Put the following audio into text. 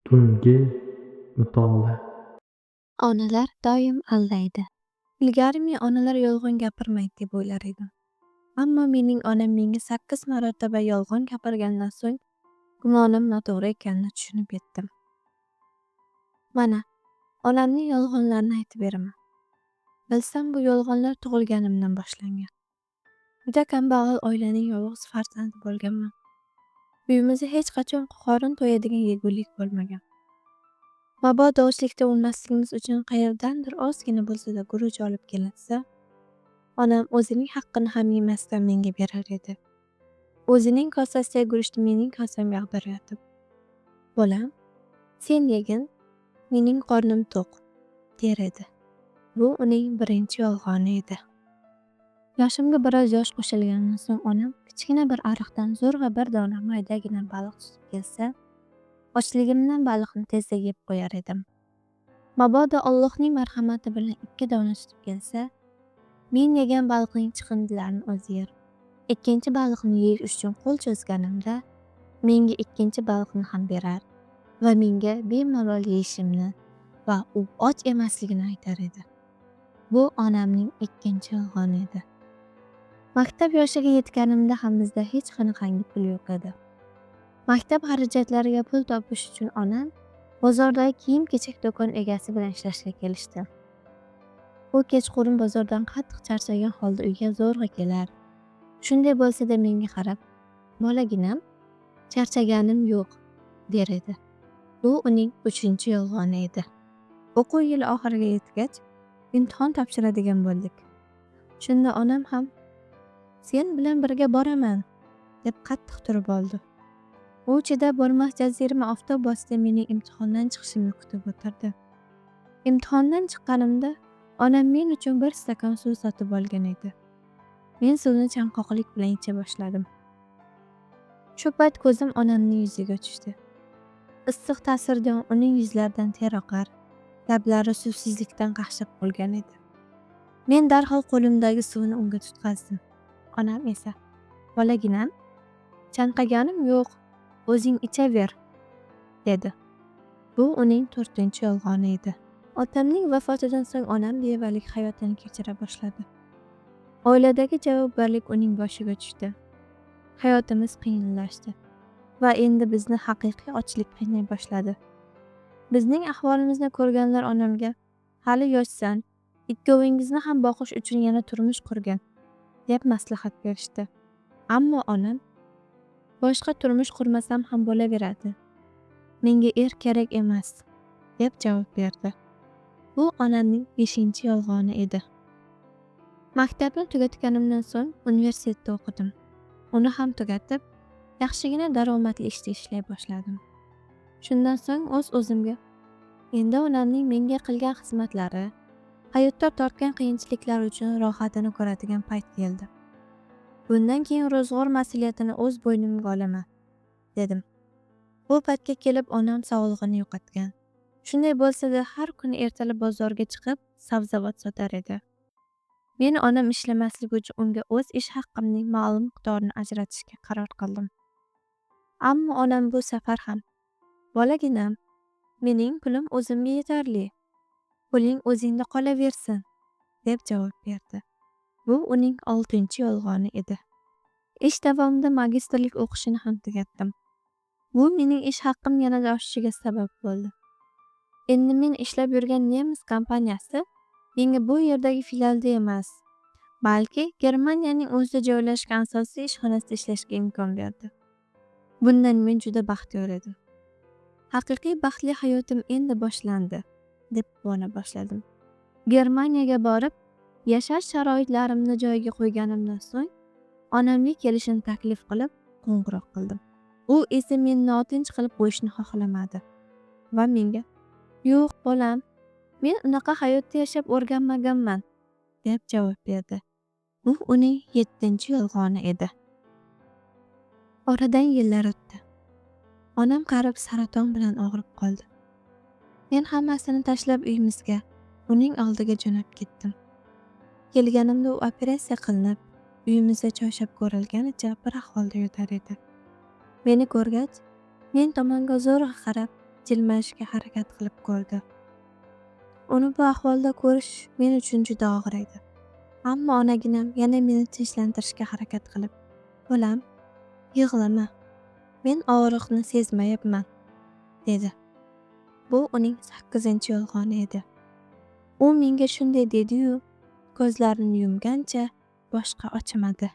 Tungi mutolaa. Onalar doim aldaydi. Ilgari men onalar yolg'on gapirmaydi deb o'ylar edim. Ammo mening onam menga 8 marotaba yolg'on gapirgandan so'ng gumonim noto'g'ri ekanini tushunib yetdim. Mana, onamning yolg'onlarini aytib beraman. Bilsam bu yolg'onlar tug'ilganimdan boshlangan. Juda kambag'al oilaning yolg'iz farzandi bo'lganman. Uyimizda hech qachon qorin to'yadigan yegulik bo'lmagan. Mabodo ochlikda o'lmasligimiz uchun qayerdandir ozgina bo'lsa-da guruch olib kelinsa, onam o'zining haqqini ham yemasdan menga berar edi. O'zining kosasidagi guruchni mening kosamga ag'daryotib, "Bolam, sen yegin, mening qornim to'q", der edi. Bu uning birinchi yolg'oni edi. Yoshimga biroz yosh qo'shilganidan so'ng onam kichkina bir ariqdan zo'rg'a bir dona maydagina baliq tutib kelsa, ochligimdan baliqni tezda yeb qo'yar edim. Mabodo Allohning marhamati bilan 2 dona tutib kelsa, men yegan baliqning chiqindilarini o'zi yer. Ikkinchi baliqni yeyish uchun qo'l cho'zganimda, menga ikkinchi baliqni ham berar va menga bemalol yeyishimni va u och emasligini aytar edi. Bu onamning ikkinchi yolg'oni edi. Maktab yoshiga yetganimda ham bizda hech qanaqangi pul yo'q edi. Maktab xarajatlariga pul topish uchun onam bozordagi kiyim-kechak do'kon egasi bilan ishlashga kelishdi. U kechqurun bozordan qattiq charchagan holda uyga zo'rg'a kelar. Shunday bo'lsa-da menga qarab, "Bolaginam, charchaganim yo'q", der edi. Bu uning 3-chi yolg'oni edi. O'quv yili oxiriga yetgach, imtihon topshiradigan bo'ldik. Shunda onam ham "Sen bilan birga boraman", deb qattiq turib oldi. U chidab bo'lmas jazirama oftob ostida mening imtihondan chiqishimni kutib o'tirdi. Imtihondan chiqqanimda onam men uchun bir stakan suv sotib olgan edi. Men suvni chanqoqlik bilan icha boshladim. Shu payt ko'zim onamning yuziga tushdi. Issiq ta'sirdan uning yuzlaridan ter oqar, lablari suvsizlikdan qaqshab qolgan edi. Men darhol qo'limdagi suvni unga tutqazdim. Onam esa, "Bolaginam, chanqaganim yo'q, o'zing ichaver", dedi. Bu uning 4-chi yolg'oni edi. Otamning vafotidan so'ng onam bevalik hayotini kechira boshladi. Oiladagi javobgarlik uning boshiga tushdi. Hayotimiz qiyinlashdi va endi bizni haqiqiy ochlik qiynay boshladi. Bizning ahvolimizni ko'rganlar onamga, "Hali yoshsan, ikkovingizni ham boqish uchun yana turmush qurgin", deb maslahat berishdi. Ammo onam, "Boshqa turmush qurmasam ham bo'laveradi. Menga er kerak emas", deb javob berdi. Bu onamning 5-chi yolg'oni edi. Maktabni tugatganimdan so'ng universitetda o'qidim. Uni ham tugatib, yaxshigina daromadli ishda ishlay boshladim. Shundan so'ng o'z-o'zimga, endi onamning menga qilgan xizmatlari, hayotda tortgan qiyinchiliklar uchun rohatini ko'radigan payt keldi. Bundan keyin ro'zg'or mas'uliyatini o'z bo'ynimga olaman, dedim. Bu paytga kelib onam sog'lig'ini yo'qotgan. Shunday bo'lsa-da har kuni ertalab bozorga chiqib, sabzavot sotar edi. Men onam ishlamasligi uchun unga o'z ish haqqimning ma'lum miqdorini ajratishga qaror qildim. Ammo onam bu safar ham, "Bolaginam, mening pulim o'zimga yetarli. Puling o'zingda qolaversin", deb javob berdi. Bu uning 6-chi yolg'oni edi. Ish davomida magistrlik o'qishini ham tugatdim. Bu mening ish haqqim yanada oshishiga sabab bo'ldi. Endi men ishlab yurgan nemis kompaniyasi menga bu yerdagi filialda emas, balki Germaniyaning o'zida joylashgan asosiy ishxonasida ishlashga imkon berdi. Bundan men juda baxtiyor edim. Haqiqiy baxtli hayotim endi boshlandi, deb quvona boshladim. Germaniyaga borib, yashash sharoitlarimni joyiga qo'yganimdan so'ng, onamga kelishini taklif qilib, qo'ng'iroq qildim. U esa meni notinch qilib qo'yishni xohlamadi va menga, "Yo'q, bolam, men unaqa hayotda yashab o'rganmaganman", deb javob berdi. Bu uning 7-chi yolg'oni edi. Oradan yillar o'tdi. Onam qarib saraton bilan og'rib qoldi. Men hammasini tashlab uyimizga, uning oldiga jo'nab ketdim. Kelganimda u operatsiya qilinib, uyimizda choyshab ko'rilganicha bir ahvolda yotar edi. Meni ko'rgach, men tomonga zo'rg'a qarab, jilmayishga harakat qilib ko'rdi. Uni bu ahvolda ko'rish men uchun juda og'ir edi. Ammo onaginam yana meni tinchlantirishga harakat qilib, "Bolam, yig'lama. Men og'riqni sezmayapman", dedi. Bu uning 8-yolg'oni edi. U menga shunday dedi-yu, ko'zlarini yumgancha boshqa ochmadi.